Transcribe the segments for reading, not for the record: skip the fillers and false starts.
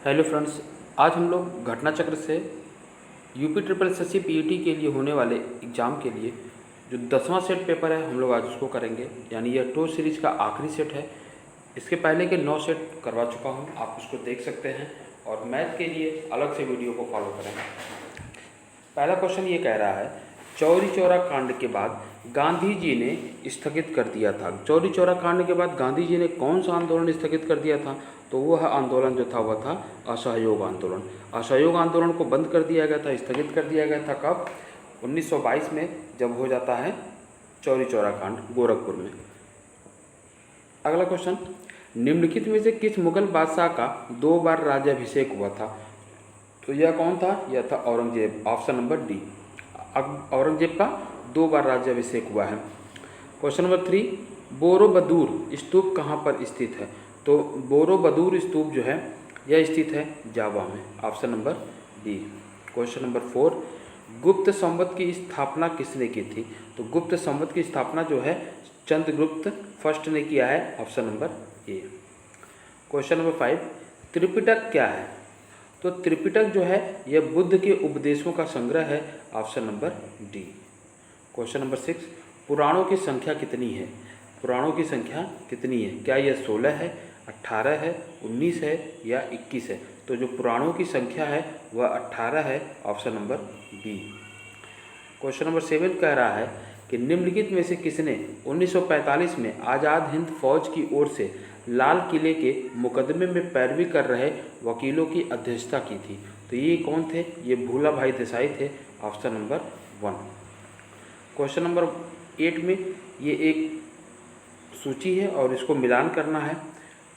Hello friends, आज हम लोग घटना चक्र से यूपी ट्रिपल एसएससी पीईटी के लिए होने वाले एग्ज़ाम के लिए जो 10वां सेट पेपर है हम लोग आज उसको करेंगे। यानी यह टो सीरीज का आखिरी सेट है। इसके पहले के 9 सेट करवा चुका हूँ, आप उसको देख सकते हैं और मैथ के लिए अलग से वीडियो को फॉलो करें। पहला क्वेश्चन ये कह रहा है, चौरी चौरा कांड के बाद गांधी जी ने स्थगित कर दिया था। चौरी चौरा कांड के बाद गांधी जी ने कौन सा आंदोलन स्थगित कर दिया था? तो वह आंदोलन जो था वह था असहयोग आंदोलन। असहयोग आंदोलन को बंद कर दिया गया था, स्थगित कर दिया गया था कब? 1922 में, जब हो जाता है चौरी चौरा कांड गोरखपुर में। अगला क्वेश्चन, निम्नलिखित में से किस मुगल बादशाह का 2 बार राज्याभिषेक हुआ था? तो यह कौन था? यह था Aurangzeb. Option number D, Aurangzeb का 2 बार राज्याभिषेक हुआ है। क्वेश्चन नंबर 3, बोरोबदूर स्तूप कहाँ पर स्थित है? तो बोरोबदूर स्तूप जो है यह स्थित है जावा में। Option number D. Question number 4, गुप्त संवत की स्थापना किसने की थी? तो गुप्त संवत की स्थापना जो है चंद्रगुप्त फर्स्ट ने किया है। ऑप्शन नंबर ए। क्वेश्चन नंबर 5, त्रिपिटक क्या है? तो त्रिपिटक जो है यह बुद्ध के उपदेशों का संग्रह है। Option number D. Question number 6, पुराणों की संख्या कितनी है? पुराणों की संख्या कितनी है? क्या यह 16 है, 18 है, 19 है या 21 है? तो जो पुराणों की संख्या है वह 18 है। Option number B. Question number 7 कह रहा है कि निम्नलिखित में से किसने 1945 में आज़ाद हिंद फौज की ओर से लाल किले के मुकदमे में पैरवी कर रहे वकीलों की अध्यक्षता की थी? तो ये कौन थे? ये भूला भाई देसाई थे। Option number 1। क्वेश्चन नंबर 8 में ये एक सूची है और इसको मिलान करना है,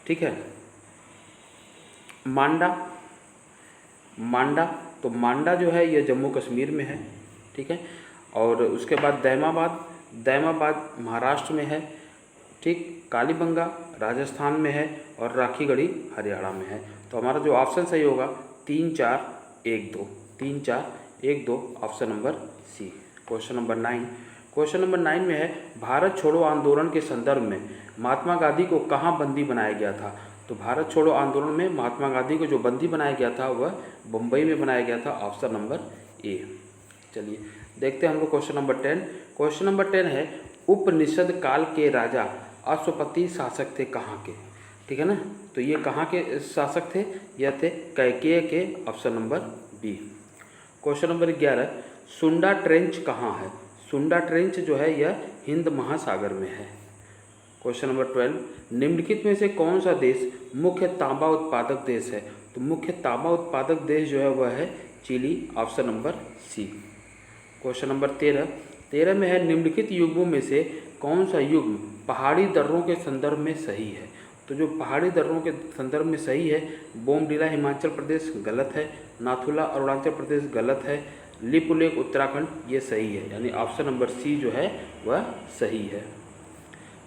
ठीक है। मांडा, मांडा, तो मांडा जो है यह जम्मू कश्मीर में है, ठीक है। और उसके बाद दैमाबाद, दैमाबाद महाराष्ट्र में है, ठीक। कालीबंगा राजस्थान में है और राखीगढ़ी हरियाणा में है। तो हमारा जो ऑप्शन सही होगा 3 4 1 2, 3 4 1 2, option number C. Question number 9, question number 9 में है, भारत छोड़ो आंदोलन के संदर्भ में महात्मा गांधी को कहाँ बंदी बनाया गया था? तो भारत छोड़ो आंदोलन में महात्मा गांधी को जो बंदी बनाया गया था वह बम्बई में बनाया गया था। ऑप्शन नंबर ए। चलिए देखते हैं हम लोग क्वेश्चन नंबर 10। क्वेश्चन नंबर 10 है, उपनिषद काल के राजा अश्वपति शासक थे कहाँ के? ठीक है ना। तो ये कहाँ के शासक थे? यह थे कैकेय के। Option number B. Question number 11, Sunda trench कहाँ है? सुंडा ट्रेंच जो है यह हिंद महासागर में है। क्वेश्चन नंबर 12, निम्नलिखित में से कौन सा देश मुख्य तांबा उत्पादक देश है? तो मुख्य तांबा उत्पादक देश जो है वह है Chile. Option number C. Question number 13 में है, निम्नलिखित युग्मों में से कौन सा युग्म पहाड़ी दर्रों के संदर्भ में सही है? तो जो पहाड़ी दर्रों के संदर्भ में सही है, बोमडीला हिमाचल प्रदेश गलत है, नाथुला अरुणाचल प्रदेश गलत है, लिपुलेख उत्तराखंड ये सही है। यानी ऑप्शन नंबर सी जो है वह सही है।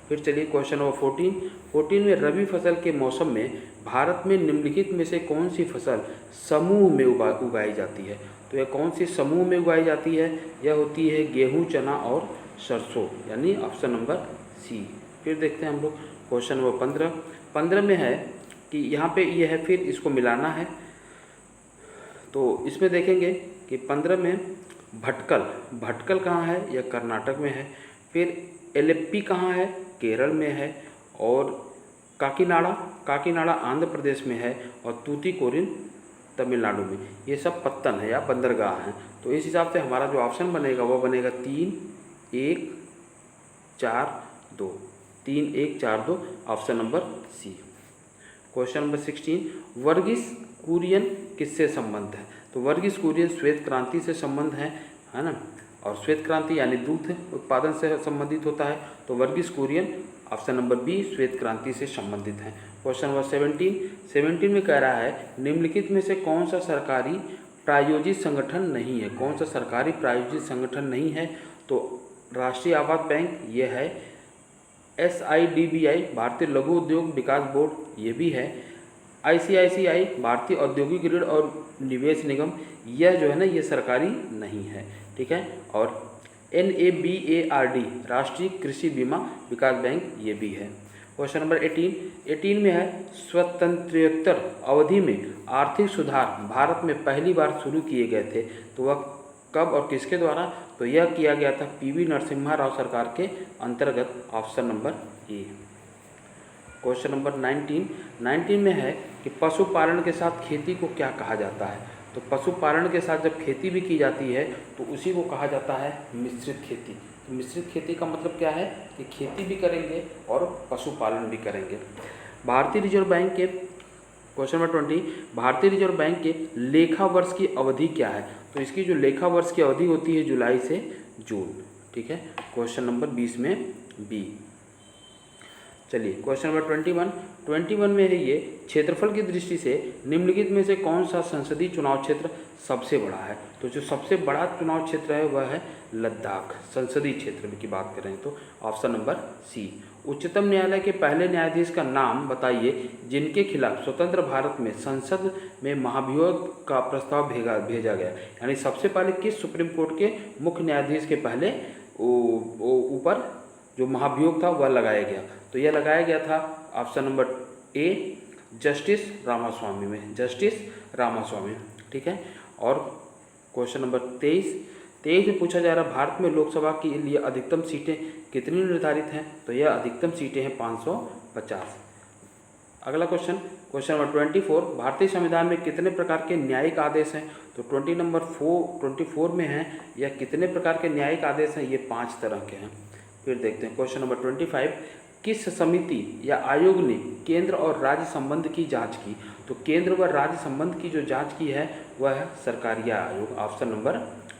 फिर चलिए क्वेश्चन नंबर 14 में, रबी फसल के मौसम में भारत में निम्नलिखित में से कौन सी फसल समूह में उगाई जाती है? तो यह कौन सी समूह में उगाई जाती है? यह होती है गेहूं, चना और सरसों, यानी ऑप्शन नंबर सी। फिर देखते हैं हम लोग क्वेश्चन नंबर 15 में है कि यहाँ पे यह है, फिर इसको मिलाना है। तो इसमें देखेंगे कि 15 में भटकल, भटकल कहाँ है? यह कर्नाटक में है। फिर एलेप्पी कहाँ है? केरल में है। और काकीनाडा, काकीनाडा आंध्र प्रदेश में है। और तूतीकोरिन तमिलनाडु में। ये सब पत्तन है या बंदरगाह हैं। तो इस हिसाब से हमारा जो ऑप्शन बनेगा वह बनेगा 3 1 4 2, 3 1 4 2, option number C. Question number 16, Verghese Kurien किससे संबंध है? तो वर्गीस कुरियन श्वेत क्रांति से संबंध है ना। और श्वेत क्रांति यानी दूध उत्पादन से संबंधित होता है। तो Verghese Kurien option number B श्वेत क्रांति से संबंधित है। क्वेश्चन नंबर 17 में कह रहा है, निम्नलिखित में से कौन सा सरकारी प्रायोजित संगठन नहीं है? कौन सा सरकारी प्रायोजित संगठन नहीं है? तो राष्ट्रीय आवास बैंक ये है, SIDBI भारतीय लघु उद्योग विकास बोर्ड ये भी है, ICICI भारतीय औद्योगिक ऋण और निवेश निगम यह जो है ना ये सरकारी नहीं है, ठीक है। और NABARD राष्ट्रीय कृषि बीमा विकास बैंक ये भी है। क्वेश्चन नंबर 18 में है स्वतंत्रोत्तर अवधि में आर्थिक सुधार भारत में पहली बार शुरू किए गए थे, तो वह कब और किसके द्वारा? तो यह किया गया था पीवी नरसिम्हा राव सरकार के अंतर्गत, ऑप्शन नंबर ए। क्वेश्चन नंबर 19 में है कि पशुपालन के साथ खेती को क्या कहा जाता है? तो पशुपालन के साथ जब खेती भी की जाती है तो उसी को कहा जाता है मिश्रित खेती। तो मिश्रित खेती का मतलब क्या है कि खेती भी करेंगे और पशुपालन भी करेंगे। भारतीय रिजर्व बैंक के क्वेश्चन नंबर 20, भारतीय रिजर्व बैंक के लेखा वर्ष की अवधि क्या है? तो इसकी जो लेखा वर्ष की अवधि होती है जुलाई से जून, ठीक है। क्वेश्चन नंबर 20 में बी। चलिए क्वेश्चन नंबर 21 में है ये, क्षेत्रफल की दृष्टि से निम्नलिखित में से कौन सा संसदीय चुनाव क्षेत्र सबसे बड़ा है? तो जो सबसे बड़ा चुनाव क्षेत्र है वह है लद्दाख, संसदीय क्षेत्र की बात करें तो ऑप्शन नंबर सी। उच्चतम न्यायालय के पहले न्यायाधीश का नाम बताइए जिनके खिलाफ स्वतंत्र भारत में संसद में महाभियोग का प्रस्ताव भेजा गया। यानी सबसे पहले किस सुप्रीम कोर्ट के मुख्य न्यायाधीश के पहले ऊपर जो महाभियोग था वह लगाया गया? तो यह लगाया गया था option number A, justice Ramaswami में, जस्टिस रामास्वामी, ठीक है। और क्वेश्चन नंबर 23 में पूछा जा रहा है भारत में लोकसभा के लिए अधिकतम सीटें कितनी निर्धारित हैं? तो यह अधिकतम सीटें हैं 550। अगला क्वेश्चन नंबर 24, भारतीय संविधान में कितने प्रकार के न्यायिक आदेश हैं? तो 24 में है यह कितने प्रकार के न्यायिक आदेश हैं? ये 5 तरह के हैं। फिर देखते हैं क्वेश्चन नंबर 25, किस समिति या आयोग ने केंद्र और राज्य संबंध की जांच की? तो केंद्र व राज्य संबंध की जो जांच की है वह है सरकारिया आयोग, ऑप्शन नंबर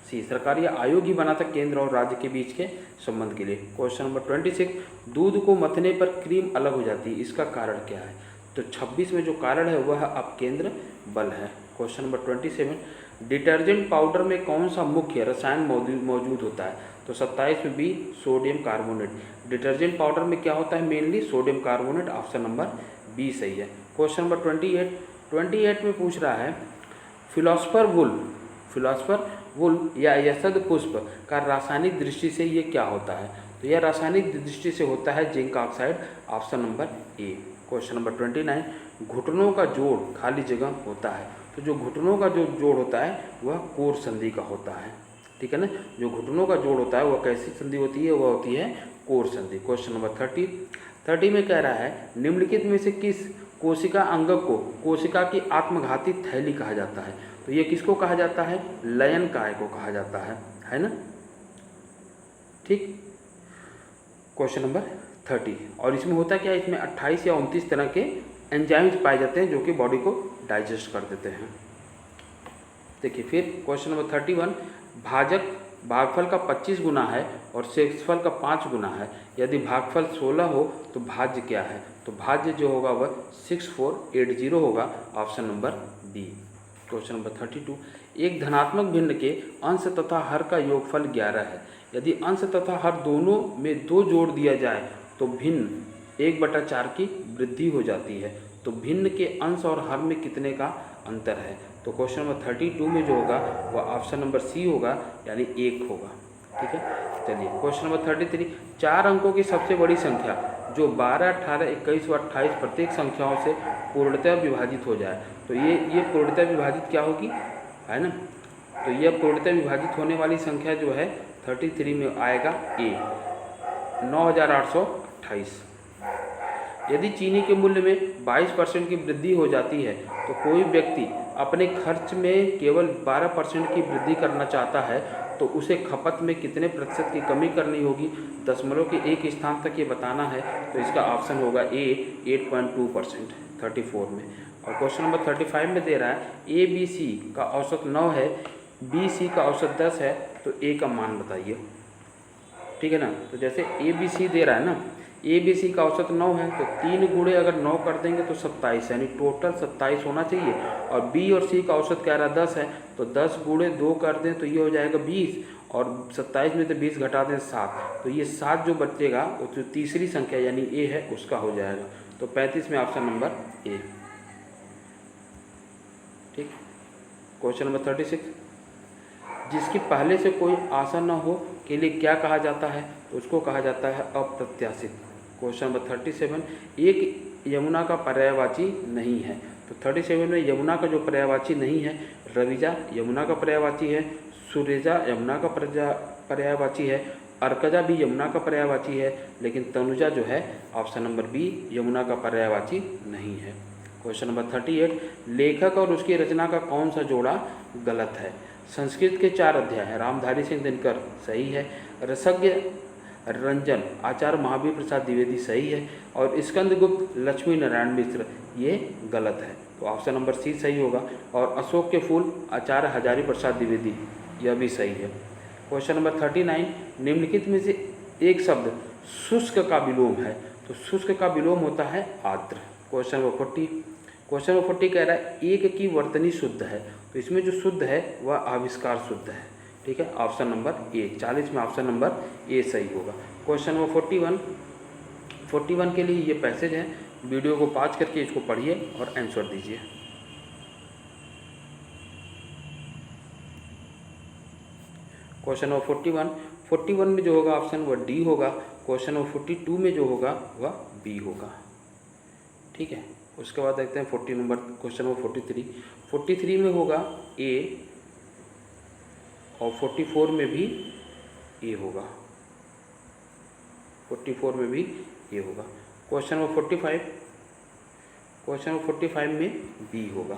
सी। सरकारिया आयोग ही बना था केंद्र और राज्य के बीच के संबंध के लिए। क्वेश्चन नंबर 26, दूध को मथने पर क्रीम अलग हो जाती है, इसका कारण क्या है? तो 26 में जो कारण है वह अपकेंद्र बल है। क्वेश्चन नंबर 27, डिटर्जेंट पाउडर में कौन सा मुख्य रसायन मौजूद होता है? तो 27 में B, sodium carbonate. Detergent powder में क्या होता है? Mainly sodium carbonate, option number B सही है। क्वेश्चन नंबर 28 में पूछ रहा है फिलोसफर वुल या यशद पुष्प का रासायनिक दृष्टि से ये क्या होता है? तो यह रासायनिक दृष्टि से होता है जिंक ऑक्साइड, ऑप्शन नंबर ए। क्वेश्चन नंबर 29, घुटनों का जोड़ खाली जगह होता है। तो जो घुटनों का जो जोड़ होता है वह कोर संधि का होता है, ठीक है ना। जो घुटनों का जोड़ होता है वह कैसी संधि होती है? वह होती है कोर संधि। क्वेश्चन नंबर 30 में कह रहा है निम्नलिखित में से किस कोशिका अंग को कोशिका की आत्मघाती थैली कहा जाता है? तो ये किसको कहा जाता है? लयन काय को कहा जाता है ना, ठीक। क्वेश्चन नंबर 30, और इसमें होता क्या है? इसमें 28 या 29 तरह के एंजाइम्स पाए जाते हैं जो कि बॉडी को डाइजेस्ट कर देते हैं। देखिए फिर क्वेश्चन नंबर 31, भागफल का 25 गुना है और शेषफल का 5 गुना है, यदि भागफल 16 हो तो भाज्य क्या है? तो भाज्य जो होगा वह 6480 होगा, option number B. Question number 32, एक धनात्मक भिन्न के अंश तथा हर का योगफल 11 है, यदि अंश तथा हर दोनों में 2 जोड़ दिया जाए तो भिन्न 1/4 की वृद्धि हो जाती है। तो भिन्न के अंश और हर में कितने का अंतर है? तो क्वेश्चन नंबर 32 में जो होगा वह ऑप्शन नंबर सी होगा, यानी 1 होगा, ठीक है। चलिए क्वेश्चन नंबर 33, 4 अंकों की सबसे बड़ी संख्या जो 12, 18, 21 व 28 प्रत्येक संख्याओं से पूर्णतः विभाजित हो जाए, तो ये पूर्णतः विभाजित क्या होगी, है ना। तो यह पूर्णतः विभाजित होने वाली संख्या जो है 33 में आएगा ए, 9828। यदि चीनी के मूल्य में 22% की वृद्धि हो जाती है तो कोई व्यक्ति अपने खर्च में केवल 12% की वृद्धि करना चाहता है तो उसे खपत में कितने प्रतिशत की कमी करनी होगी? दशमलव के एक स्थान तक ये बताना है, तो इसका ऑप्शन होगा ए, 8.2% 34 में। और क्वेश्चन नंबर 35 में दे रहा है ए बी सी का औसत 9 है, बी सी का औसत 10 है, तो ए का मान बताइए, ठीक है ना। तो जैसे ए बी सी दे रहा है ना, ए बी सी का औसत 9 है तो 3 गुणे अगर 9 कर देंगे तो 27, यानी टोटल 27 होना चाहिए। और बी और सी का औसत कह रहा 10 है तो 10 गुणे 2 कर दें तो ये हो जाएगा 20, और 27 में से 20 घटा दें 7, तो ये 7 जो बचेगा वो जो तीसरी संख्या यानी ए है उसका हो जाएगा। तो 35 में ऑप्शन नंबर ए, ठीक। क्वेश्चन नंबर 36, जिसकी पहले से कोई आशा न हो के लिए क्या कहा जाता है? तो उसको कहा जाता है अप्रत्याशित, क्वेश्चन नंबर 37, एक यमुना का पर्यायवाची नहीं है। तो 37 में यमुना का जो पर्यायवाची नहीं है, रविजा यमुना का पर्यायवाची है, सुरेजा यमुना का पर्यायवाची है, अर्कजा भी यमुना का पर्यायवाची है, लेकिन तनुजा जो है ऑप्शन नंबर बी यमुना का पर्यायवाची नहीं है। क्वेश्चन नंबर 38, लेखक और उसकी रचना का कौन सा जोड़ा गलत है? संस्कृत के 4 अध्याय हैं, रामधारी सिंह दिनकर सही है, रसज्ञ रंजन आचार्य महावीर प्रसाद द्विवेदी सही है, और स्कंदगुप्त लक्ष्मी नारायण मिश्र ये गलत है। तो ऑप्शन नंबर सी सही होगा, और अशोक के फूल आचार्य हजारी प्रसाद द्विवेदी यह भी सही है। क्वेश्चन नंबर 39, निम्नलिखित में से एक शब्द शुष्क का विलोम है। तो शुष्क का विलोम होता है आर्द्र। क्वेश्चन नंबर 40 कह रहा है एक की वर्तनी शुद्ध है। तो इसमें जो शुद्ध है वह आविष्कार शुद्ध है। ठीक है, ऑप्शन नंबर ए, 40 में ऑप्शन नंबर ए सही होगा। क्वेश्चन नंबर 41 के लिए ये पैसेज है, वीडियो को पॉज करके इसको पढ़िए और आंसर दीजिए। क्वेश्चन नंबर 41 में जो होगा ऑप्शन वह डी होगा। क्वेश्चन नंबर 42 में जो होगा वह बी होगा। ठीक है, उसके बाद देखते हैं क्वेश्चन नंबर 43 में होगा ए, और 44 में भी ए होगा। 44 में भी ए होगा। क्वेश्चन नंबर 45 में बी होगा।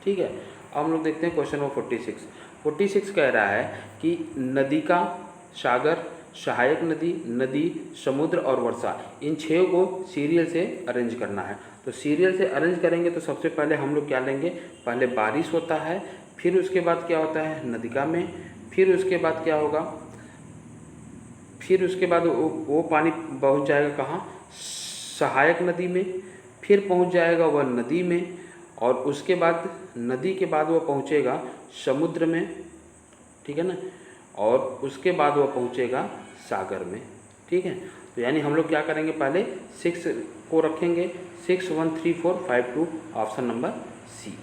ठीक है, अब हम लोग देखते हैं क्वेश्चन नंबर 46 कह रहा है कि नदी का सागर, सहायक नदी, नदी, समुद्र और वर्षा, इन 6 को सीरियल से अरेंज करना है। तो सीरियल से अरेंज करेंगे तो सबसे पहले हम लोग क्या लेंगे, पहले बारिश होता है, फिर उसके बाद क्या होता है नदिका में, फिर उसके बाद क्या होगा, फिर उसके बाद वो पानी पहुंच जाएगा कहाँ, सहायक नदी में, फिर पहुंच जाएगा वह नदी में, और उसके बाद नदी के बाद वह पहुंचेगा समुद्र में। ठीक है ना, और उसके बाद वह पहुंचेगा सागर में। ठीक है, तो यानी हम लोग क्या करेंगे, पहले 6 को रखेंगे, 6 1 3 4 5 2, ऑप्शन नंबर सी,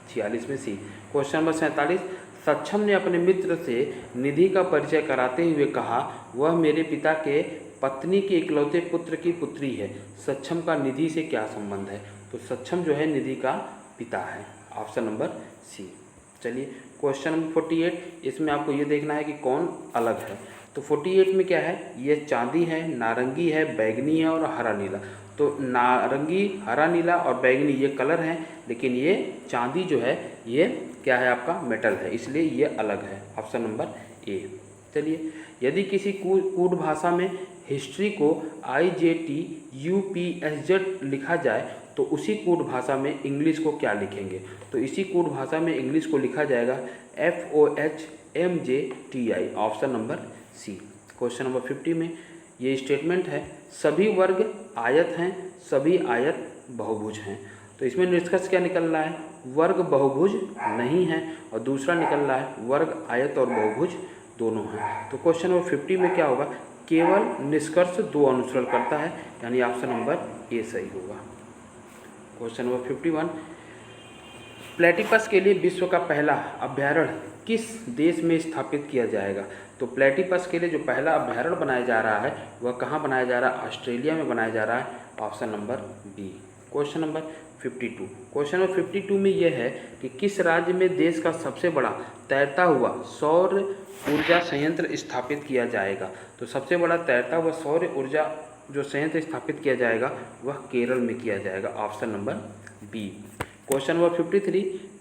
46 में सी। क्वेश्चन नंबर 47, सक्षम ने अपने मित्र से निधि का परिचय कराते हुए कहा वह मेरे पिता के पत्नी के इकलौते पुत्र की पुत्री है। सक्षम का निधि से क्या संबंध है? तो सक्षम जो है निधि का पिता है, ऑप्शन नंबर सी। चलिए क्वेश्चन नंबर 48, इसमें आपको ये देखना है कि कौन अलग है। तो 48 में क्या है, ये चांदी है, नारंगी है, बैगनी है और हरा नीला। तो नारंगी, हरा नीला और बैगनी ये कलर हैं, लेकिन ये चांदी जो है ये क्या है, आपका मेटल है, इसलिए ये अलग है, ऑप्शन नंबर ए। चलिए, यदि किसी कूट भाषा में हिस्ट्री को IJTUPSZ लिखा जाए तो उसी कूट भाषा में इंग्लिश को क्या लिखेंगे? तो इसी कूट भाषा में इंग्लिश को लिखा जाएगा FOHMJTI, option number C. Question number 50 में ये स्टेटमेंट है, सभी वर्ग आयत हैं, सभी आयत बहुभुज हैं। तो इसमें निष्कर्ष क्या निकल रहा है, वर्ग बहुभुज नहीं है, और दूसरा निकल रहा है वर्ग आयत और बहुभुज दोनों हैं। तो क्वेश्चन नंबर 50 में क्या होगा, केवल निष्कर्ष 2 अनुसरण करता है, यानी ऑप्शन नंबर ए सही होगा। क्वेश्चन नंबर 51, प्लेटिपस के लिए विश्व का पहला अभ्यारण्य किस देश में स्थापित किया जाएगा? तो प्लेटिपस के लिए जो पहला अभ्यारण्य बनाया जा रहा है वह कहाँ बनाया जा रहा है, ऑस्ट्रेलिया में बनाया जा रहा है, option number B. Question number 52 में यह है कि किस राज्य में देश का सबसे बड़ा तैरता हुआ सौर ऊर्जा संयंत्र स्थापित किया जाएगा? तो सबसे बड़ा तैरता हुआ सौर ऊर्जा जो संयंत्र स्थापित किया जाएगा वह केरल में किया जाएगा, option number B. Question number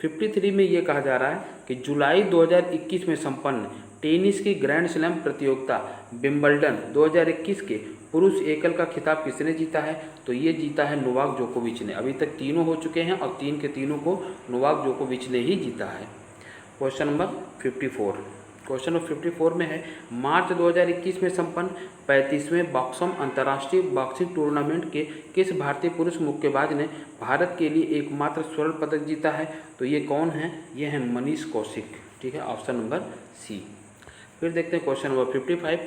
53 में ये कहा जा रहा है कि जुलाई 2021 में संपन्न टेनिस की ग्रैंड स्लैम प्रतियोगिता विंबलडन 2021 के पुरुष एकल का खिताब किसने जीता है? तो ये जीता है नोवाक जोकोविच ने। अभी तक तीनों हो चुके हैं और तीन के तीनों को नोवाक जोकोविच ने ही जीता है। क्वेश्चन नंबर 54 में है, मार्च 2021 में संपन्न 35वें बॉक्सम अंतर्राष्ट्रीय बॉक्सिंग टूर्नामेंट के किस भारतीय पुरुष मुक्केबाज ने भारत के लिए एकमात्र स्वर्ण पदक जीता है? तो ये कौन है, ये है मनीष कौशिक। ठीक है, ऑप्शन नंबर सी। फिर देखते हैं क्वेश्चन नंबर 55,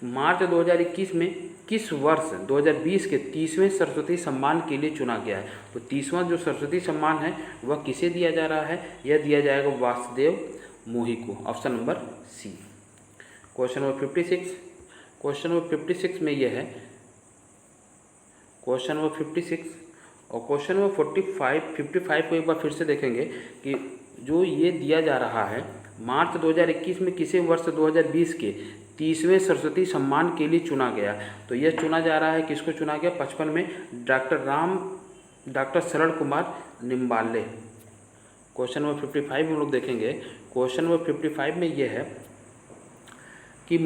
मार्च 2021 में किस वर्ष 2020 के 30वें सरस्वती सम्मान के लिए चुना गया है? तो 30वां जो सरस्वती सम्मान है वह किसे दिया जा रहा है? यह दिया जाएगा वासुदेव मोही को, option number C. Question number 56 में यह है, क्वेश्चन नंबर 56 और क्वेश्चन नंबर 55 को एक बार फिर से देखेंगे कि जो ये दिया जा रहा है, मार्च 2021 में किसे वर्ष 2020 के 30वें सरस्वती सम्मान के लिए चुना गया। तो यह चुना जा रहा है, किसको चुना गया, 55 में डॉक्टर शरण कुमार निम्बाले। क्वेश्चन नंबर 55 हम लोग देखेंगे। क्वेश्चन नंबर 55 में यह है कि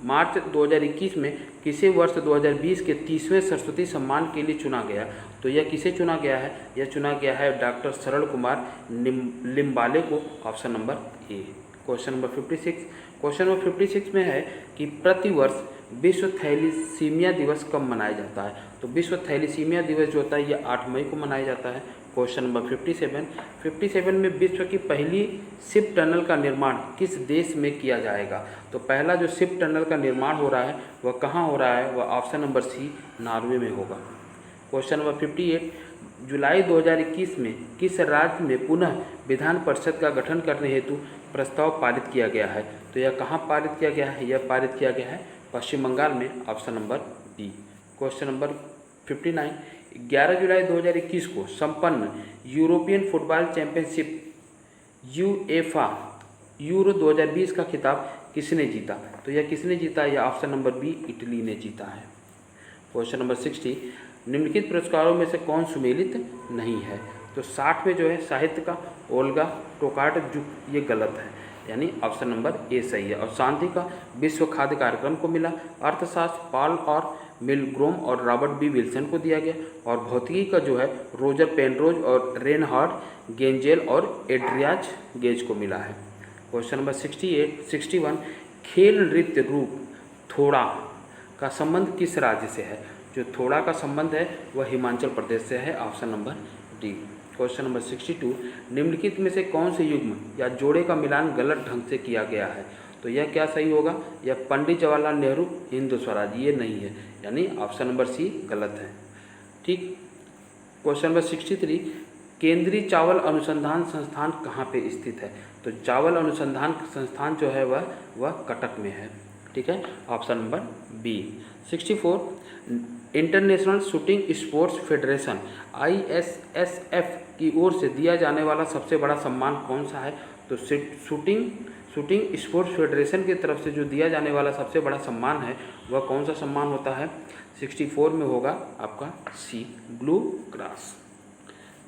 मार्च 2021 में किसे वर्ष 2020 के 30वें सरस्वती सम्मान के लिए चुना गया। तो यह किसे चुना गया है, यह चुना गया है डॉक्टर शरण कुमार निम्बाले को, ऑप्शन नंबर ए। क्वेश्चन नंबर 56, क्वेश्चन नंबर 56 में है कि प्रतिवर्ष विश्व थैलीसीमिया दिवस कब मनाया जाता है। तो विश्व थैलीसीमिया दिवस जो होता है यह 8 मई को मनाया जाता है। क्वेश्चन नंबर 57 में विश्व की पहली शिप टनल का निर्माण किस देश में किया जाएगा। तो पहला जो शिप टनल का निर्माण हो रहा है वह कहाँ हो रहा है, वह ऑप्शन नंबर सी नॉर्वे में होगा। क्वेश्चन नंबर 58, जुलाई 2021 में किस राज्य में पुनः विधान परिषद का गठन करने हेतु प्रस्ताव पारित किया गया है। तो यह कहाँ पारित किया गया है, यह पारित किया गया है पश्चिम बंगाल में, option number B. Question number 59, 11 जुलाई 2021 को संपन्न European football championship UEFA euro 2020 का खिताब किसने जीता। तो यह किसने जीता, यह ऑप्शन नंबर बी इटली ने जीता है। क्वेश्चन नंबर 60, निम्नलिखित पुरस्कारों में से कौन सुमेलित नहीं है। तो 60 में जो है साहित्य का ओल्गा टोकार्टजुक, ये गलत है, यानी ऑप्शन नंबर ए सही है। और शांति का विश्व खाद्य कार्यक्रम को मिला। अर्थशास्त्र पॉल और मिलग्रोम और रॉबर्ट बी विल्सन को दिया गया। और भौतिकी का जो है रोजर पेनरोज और रेनहार्ड गेंजेल और एड्रियाज गेज को मिला है। क्वेश्चन नंबर 61, खेल नृत्य रूप थोड़ा का संबंध किस राज्य से है। जो थोड़ा का संबंध है वह हिमाचल प्रदेश से है, option number D. Question number 62, निम्नलिखित में से कौन से युग्म या जोड़े का मिलान गलत ढंग से किया गया है। तो यह क्या सही होगा, यह पंडित जवाहरलाल नेहरू हिंदू स्वराज, ये नहीं है, यानी ऑप्शन नंबर सी गलत है। ठीक। क्वेश्चन नंबर 63, केंद्रीय चावल अनुसंधान संस्थान कहाँ पे स्थित है। तो चावल अनुसंधान संस्थान जो है वह कटक में है। ठीक है, option number B. 64, international shooting sports federation ISSF की ओर से दिया जाने वाला सबसे बड़ा सम्मान कौन सा है। तो शूटिंग स्पोर्ट्स फेडरेशन की तरफ से जो दिया जाने वाला सबसे बड़ा सम्मान है वह कौन सा सम्मान होता है। 64 में होगा आपका सी, ब्लू क्रॉस।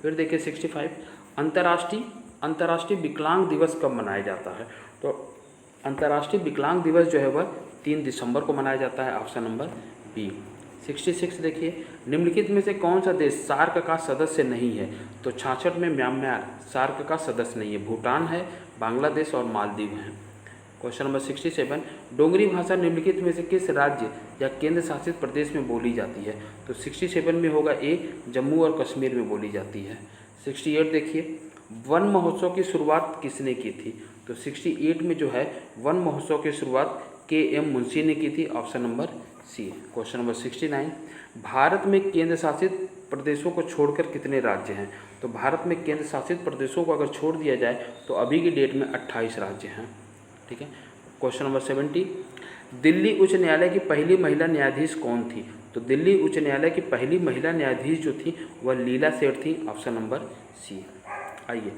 फिर देखिए 65, अंतर्राष्ट्रीय विकलांग दिवस कब मनाया जाता है। तो अंतर्राष्ट्रीय विकलांग दिवस जो है वह 3 दिसंबर को मनाया जाता है, ऑप्शन नंबर बी। 66 देखिए, निम्नलिखित में से कौन सा देश सार्क का सदस्य नहीं है। तो 66 में म्यांमार सार्क का सदस्य नहीं है, भूटान है, बांग्लादेश और मालदीव हैं। क्वेश्चन नंबर 67, डोगरी भाषा निम्नलिखित में से किस राज्य या केंद्र शासित प्रदेश में बोली जाती है। तो 67 में होगा ए, जम्मू और कश्मीर में बोली जाती है। 68 देखिए, वन महोत्सव की शुरुआत किसने की थी। तो 68 में जो है वन महोत्सव की शुरुआत KM मुंशी ने की थी, option number C. Question number 69, Bharat में केंद्र शासित प्रदेशों को छोड़कर कितने राज्य हैं। तो भारत में केंद्र शासित प्रदेशों को अगर छोड़ दिया जाए तो अभी की डेट में 28 राज्य हैं। ठीक है। क्वेश्चन नंबर 70, दिल्ली उच्च न्यायालय की पहली महिला न्यायाधीश कौन थी। तो दिल्ली उच्च न्यायालय की पहली महिला न्यायाधीश जो थी वह लीला सेठ थी, ऑप्शन नंबर सी। आइए,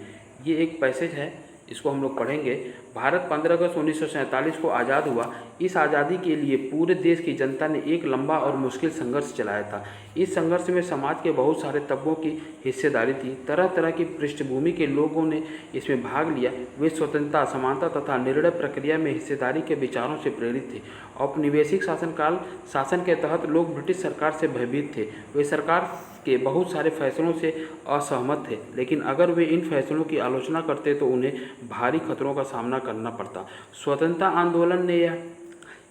ये एक पैसेज है, इसको हम लोग पढ़ेंगे। भारत 15 अगस्त 1947 को आज़ाद हुआ। इस आज़ादी के लिए पूरे देश की जनता ने एक लंबा और मुश्किल संघर्ष चलाया था। इस संघर्ष में समाज के बहुत सारे तबकों की हिस्सेदारी थी। तरह तरह की पृष्ठभूमि के लोगों ने इसमें भाग लिया। वे स्वतंत्रता, समानता तथा निर्णय प्रक्रिया में हिस्सेदारी के विचारों से प्रेरित थे। औपनिवेशिक शासन के तहत लोग ब्रिटिश सरकार से भयभीत थे। वे सरकार के बहुत सारे फैसलों से असहमत थे, लेकिन अगर वे इन फैसलों की आलोचना करते तो उन्हें भारी खतरों का सामना करना पड़ता। स्वतंत्रता आंदोलन ने यह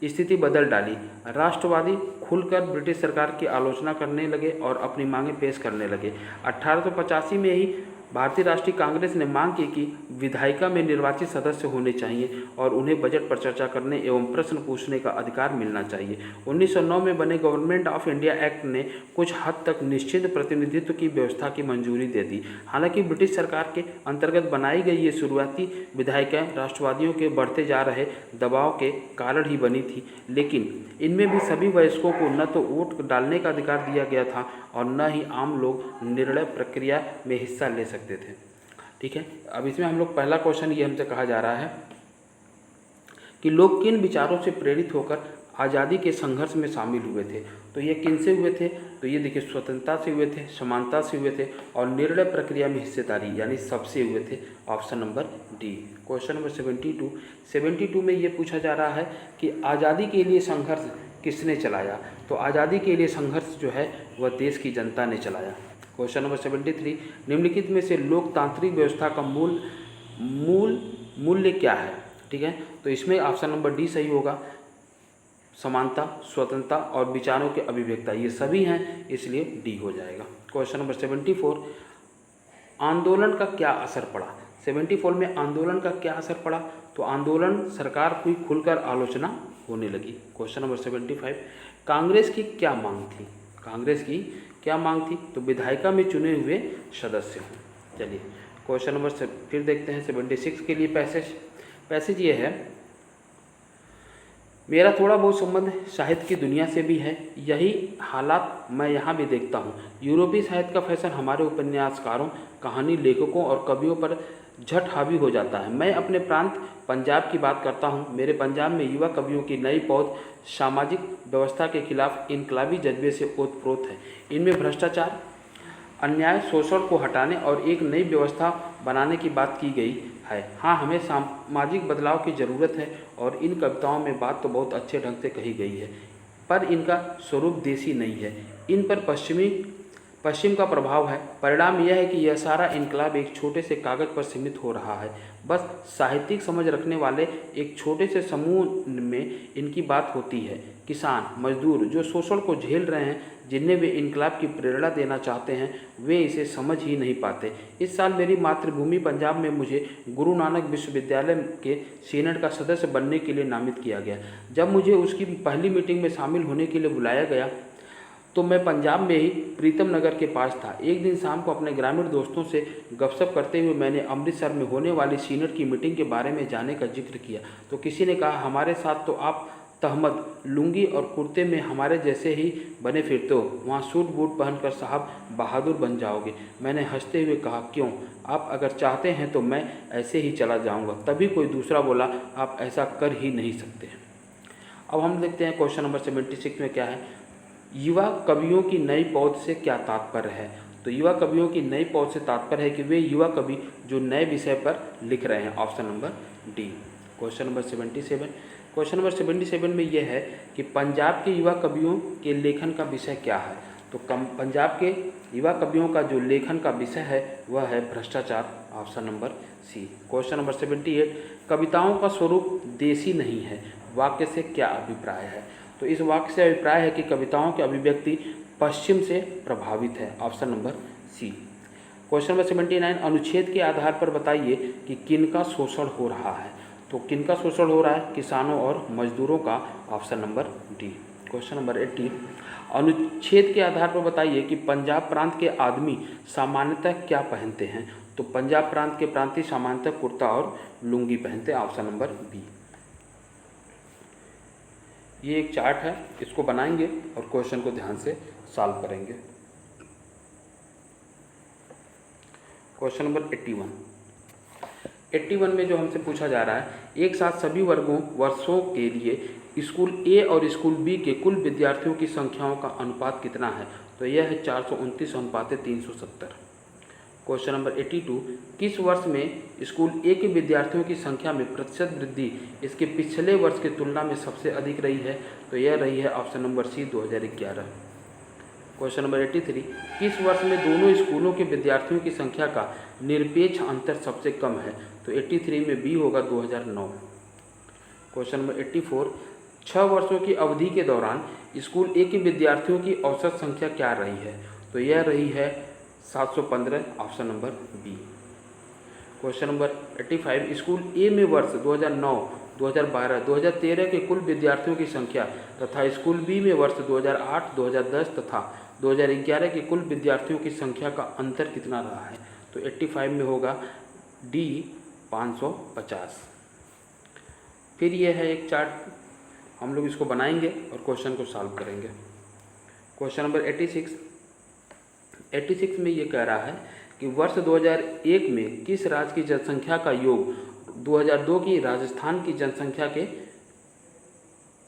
स्थिति बदल डाली। राष्ट्रवादी खुलकर ब्रिटिश सरकार की आलोचना करने लगे और अपनी मांगें पेश करने लगे। 1885 में ही भारतीय राष्ट्रीय कांग्रेस ने मांग की कि विधायिका में निर्वाचित सदस्य होने चाहिए और उन्हें बजट पर चर्चा करने एवं प्रश्न पूछने का अधिकार मिलना चाहिए। 1909 में बने गवर्नमेंट ऑफ इंडिया एक्ट ने कुछ हद तक निश्चित प्रतिनिधित्व की व्यवस्था की मंजूरी दे दी। हालांकि ब्रिटिश सरकार के अंतर्गत बनाई गई ये शुरुआती विधायिकाएं राष्ट्रवादियों के बढ़ते जा रहे दबाव के कारण ही बनी थी, लेकिन इनमें भी सभी वयस्कों को न तो वोट डालने का अधिकार दिया गया था और न ही आम लोग निर्णय प्रक्रिया में हिस्सा ले सकते थे। ठीक है, अब इसमें हम लोग पहला क्वेश्चन ये हमसे कहा जा रहा है कि लोग किन विचारों से प्रेरित होकर आज़ादी के संघर्ष में शामिल हुए थे। तो ये किन से हुए थे, तो ये देखिए स्वतंत्रता से हुए थे, समानता से हुए थे और निर्णय प्रक्रिया में हिस्सेदारी यानी सबसे हुए थे। Option number D. Question number 72 में ये पूछा जा रहा है कि आज़ादी के लिए संघर्ष किसने चलाया। तो आज़ादी के लिए संघर्ष जो है वह देश की जनता ने चलाया। क्वेश्चन नंबर 73, निम्नलिखित में से लोकतांत्रिक व्यवस्था का मूल्य क्या है। ठीक है, तो इसमें ऑप्शन नंबर डी सही होगा। समानता, स्वतंत्रता और विचारों के अभिव्यक्ता ये सभी हैं, इसलिए डी हो जाएगा। क्वेश्चन नंबर 74, आंदोलन का क्या असर पड़ा। 74 में आंदोलन का क्या असर पड़ा, तो आंदोलन सरकार की खुलकर आलोचना होने लगी। क्वेश्चन नंबर 75, कांग्रेस की क्या मांग थी। कांग्रेस की क्या मांग थी, तो विधायिका में चुने हुए सदस्य हों। चलिए क्वेश्चन नंबर फिर देखते हैं 76 के लिए पैसेज ये है, मेरा थोड़ा बहुत संबंध साहित्य की दुनिया से भी है, यही हालात मैं यहाँ भी देखता हूँ। यूरोपीय साहित्य का फैशन हमारे उपन्यासकारों, कहानी लेखकों और कवियों पर झट हावी हो जाता है। मैं अपने प्रांत पंजाब की बात करता हूँ। मेरे पंजाब में युवा कवियों की नई पौध सामाजिक व्यवस्था के खिलाफ इनकलाबी जज्बे से ओतप्रोत है। इनमें भ्रष्टाचार, अन्याय, शोषण को हटाने और एक नई व्यवस्था बनाने की बात की गई है। हाँ, हमें सामाजिक बदलाव की ज़रूरत है और इन कविताओं में बात तो बहुत अच्छे ढंग से कही गई है, पर इनका स्वरूप देसी नहीं है। इन पर पश्चिम का प्रभाव है। परिणाम यह है कि यह सारा इनकलाब एक छोटे से कागज़ पर सीमित हो रहा है। बस साहित्यिक समझ रखने वाले एक छोटे से समूह में इनकी बात होती है। किसान, मजदूर जो शोषण को झेल रहे हैं, जिन्हें वे इनकलाब की प्रेरणा देना चाहते हैं, वे इसे समझ ही नहीं पाते। इस साल मेरी मातृभूमि पंजाब में मुझे गुरु नानक विश्वविद्यालय के सीनेट का सदस्य बनने के लिए नामित किया गया। जब मुझे उसकी पहली मीटिंग में शामिल होने के लिए बुलाया गया तो मैं पंजाब में ही प्रीतम नगर के पास था। एक दिन शाम को अपने ग्रामीण दोस्तों से गपशप करते हुए मैंने अमृतसर में होने वाली सीनेट की मीटिंग के बारे में जाने का जिक्र किया तो किसी ने कहा, हमारे साथ तो आप तहमद, लुंगी और कुर्ते में हमारे जैसे ही बने फिरते हो, वहाँ सूट बूट पहनकर साहब बहादुर बन जाओगे। मैंने हंसते हुए कहा, क्यों, आप अगर चाहते हैं तो मैं ऐसे ही चला जाऊँगा। तभी कोई दूसरा बोला, आप ऐसा कर ही नहीं सकते। अब हम देखते हैं क्वेश्चन नंबर 76 में क्या है, युवा कवियों की नई पौध से क्या तात्पर्य है। तो युवा कवियों की नई पौध से तात्पर्य है कि वे युवा कवि जो नए विषय पर लिख रहे हैं। Option number D. Question number 77 में यह है कि पंजाब के युवा कवियों के लेखन का विषय क्या है। तो पंजाब के युवा कवियों का जो लेखन का विषय है वह है भ्रष्टाचार। Option number C. Question number 78, कविताओं का स्वरूप देसी नहीं है, वाक्य से क्या अभिप्राय है। तो इस वाक्य से अभिप्राय है कि कविताओं की अभिव्यक्ति पश्चिम से प्रभावित है। Option number C. Question number 79, अनुच्छेद के आधार पर बताइए कि किनका शोषण हो रहा है। तो किनका शोषण हो रहा है, किसानों और मजदूरों का। Option number D. Question number 80, अनुच्छेद के आधार पर बताइए कि पंजाब प्रांत के आदमी सामान्यतः क्या पहनते हैं। तो पंजाब प्रांत के प्रांतीय सामान्यतः कुर्ता और लुंगी पहनते हैं। Option number B. ये एक चार्ट है, इसको बनाएंगे और क्वेश्चन को ध्यान से सॉल्व करेंगे। क्वेश्चन नंबर 81 में जो हमसे पूछा जा रहा है, एक साथ सभी वर्षों के लिए स्कूल ए और स्कूल बी के कुल विद्यार्थियों की संख्याओं का अनुपात कितना है। तो यह है 429 अनुपात 370। क्वेश्चन नंबर 82, किस वर्ष में स्कूल ए के विद्यार्थियों की संख्या में प्रतिशत वृद्धि इसके पिछले वर्ष की तुलना में सबसे अधिक रही है। तो यह रही है option number C 2011। Question number 83, किस वर्ष में दोनों स्कूलों के विद्यार्थियों की संख्या का निरपेक्ष अंतर सबसे कम है। तो 83 में बी होगा 2009। क्वेश्चन नंबर 84, 6 वर्षों की अवधि के दौरान स्कूल ए के विद्यार्थियों की औसत संख्या क्या रही है। तो यह रही है 715 option number B. Question number 85, school A में वर्ष 2009, 2012, 2013 के कुल विद्यार्थियों की संख्या तथा स्कूल बी में वर्ष 2008, 2010 तथा 2011 के कुल विद्यार्थियों की संख्या का अंतर कितना रहा है? तो 85 में होगा डी 550। फिर ये है एक चार्ट, हम लोग इसको बनाएंगे और क्वेश्चन को सॉल्व करेंगे। क्वेश्चन नंबर 86 में ये कह रहा है कि वर्ष 2001 में किस राज्य की जनसंख्या का योग 2002 की राजस्थान की जनसंख्या के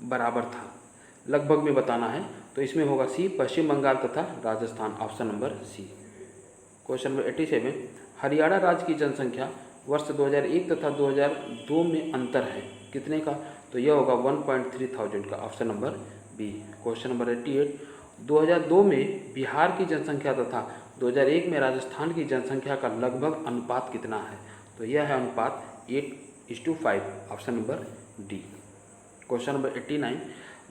बराबर था? लगभग में बताना है, तो इसमें होगा सी पश्चिम बंगाल तथा Rajasthan, option number C. Question number 87, Haryana राज्य की जनसंख्या वर्ष 2001 तथा 2002 में अंतर है कितने का? तो यह होगा 1.3000 का, option number B. Question number 88, 2002 में बिहार की जनसंख्या तथा 2001 में राजस्थान की जनसंख्या का लगभग अनुपात कितना है? तो यह है अनुपात 8:5, option number D. Question number 89,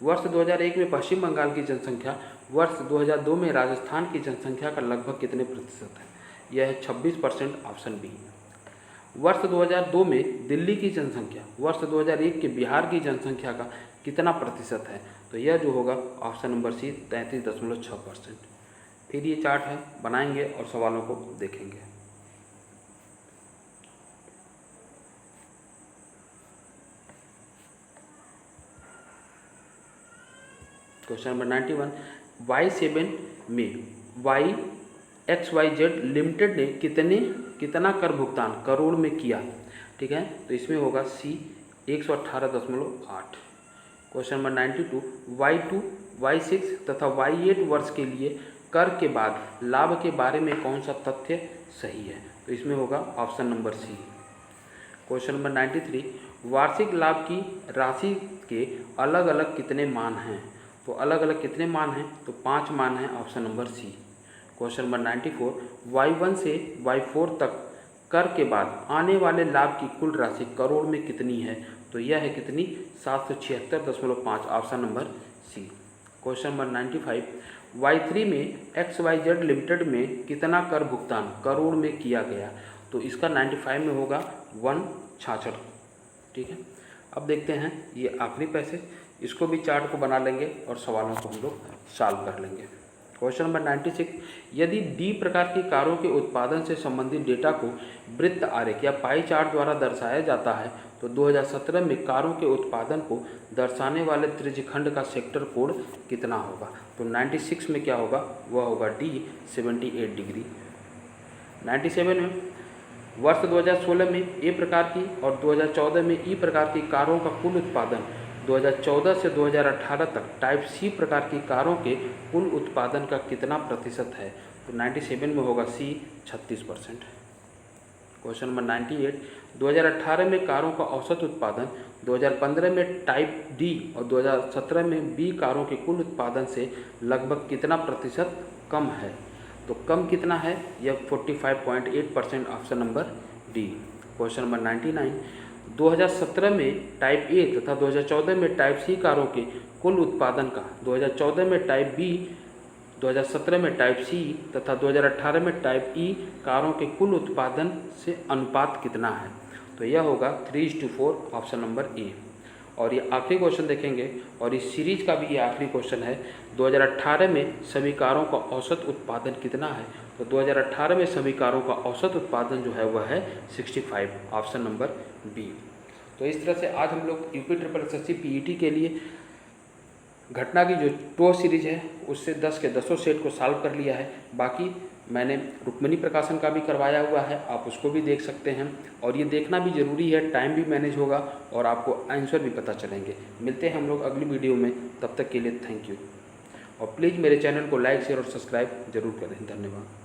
वर्ष 2001 में पश्चिम बंगाल की जनसंख्या वर्ष 2002 में राजस्थान की जनसंख्या का लगभग कितने प्रतिशत है? यह है 26%, ऑप्शन बी। वर्ष 2002 में दिल्ली की जनसंख्या वर्ष 2001 के बिहार की जनसंख्या का कितना प्रतिशत है? तो यह जो होगा ऑप्शन नंबर सी 33.6%। फिर ये चार्ट है, बनाएंगे और सवालों को देखेंगे। क्वेश्चन नंबर 91, Y7 में XYZ लिमिटेड ने कितना कर भुगतान करोड़ में किया? ठीक है, तो इसमें होगा सी 118.8। क्वेश्चन नंबर 92, Y2, Y6 तथा Y8 वर्ष के लिए कर के बाद लाभ के बारे में कौन सा तथ्य सही है? तो इसमें होगा option number C. Question number 93, वार्षिक लाभ की राशि के अलग अलग कितने मान हैं? तो अलग अलग कितने मान हैं? तो 5 मान हैं, option number C. Question number 94, Y1 से Y4 तक कर के बाद आने वाले लाभ की कुल राशि करोड़ में कितनी है? तो यह है कितनी? 776.5, option number C. Question number 95, Y3 में XYZ लिमिटेड में कितना कर भुगतान करोड़ में किया गया? तो इसका 95 में होगा 166। ठीक है, अब देखते हैं ये आखिरी पैसे, इसको भी चार्ट को बना लेंगे और सवालों को हम लोग सॉल्व कर लेंगे। क्वेश्चन नंबर 96, यदि डी प्रकार की कारों के उत्पादन से संबंधित डेटा को वृत्त आरेख या पाई चार्ट द्वारा दर्शाया जाता है तो 2017 में कारों के उत्पादन को दर्शाने वाले त्रिज्यखंड का सेक्टर कोड कितना होगा? तो 96 में क्या होगा? वह होगा डी 78 डिग्री। 97 में वर्ष 2016 में ए प्रकार की और 2014 में ई प्रकार की कारों का कुल उत्पादन 2014 से 2018 तक टाइप सी प्रकार की कारों के कुल उत्पादन का कितना प्रतिशत है? तो 97 में होगा सी 36%। क्वेश्चन नंबर 98, 2018 में कारों का औसत उत्पादन 2015 में टाइप डी और 2017 में बी कारों के कुल उत्पादन से लगभग कितना प्रतिशत कम है? तो कम कितना है? यह 45.8%, option number D. Question number 99, 2017 में टाइप ए तथा 2014 में टाइप सी कारों के कुल उत्पादन का 2014 में टाइप बी, 2017 में टाइप सी तथा 2018 में टाइप ई कारों के कुल उत्पादन से अनुपात कितना है? तो यह होगा 3:4, ऑप्शन नंबर ए। और ये आखिरी क्वेश्चन देखेंगे और इस सीरीज का भी ये आखिरी क्वेश्चन है। 2018 में सभी कारों का औसत उत्पादन कितना है? तो 2018 में सभी कारों का औसत उत्पादन जो है वह है 65, ऑप्शन नंबर बी। तो इस तरह से आज हम लोग यूपी ट्रिपल एसएससी पीईटी के लिए घटना की जो टो सीरीज है उससे 10 के 10 सेट को सॉल्व कर लिया है। बाकी मैंने रुक्मिणी प्रकाशन का भी करवाया हुआ है, आप उसको भी देख सकते हैं। और ये देखना भी ज़रूरी है, टाइम भी मैनेज होगा और आपको आंसर भी पता चलेंगे। मिलते हैं हम लोग अगली वीडियो में, तब तक के लिए थैंक यू। और प्लीज़ मेरे चैनल को लाइक शेयर और सब्सक्राइब जरूर करें। धन्यवाद।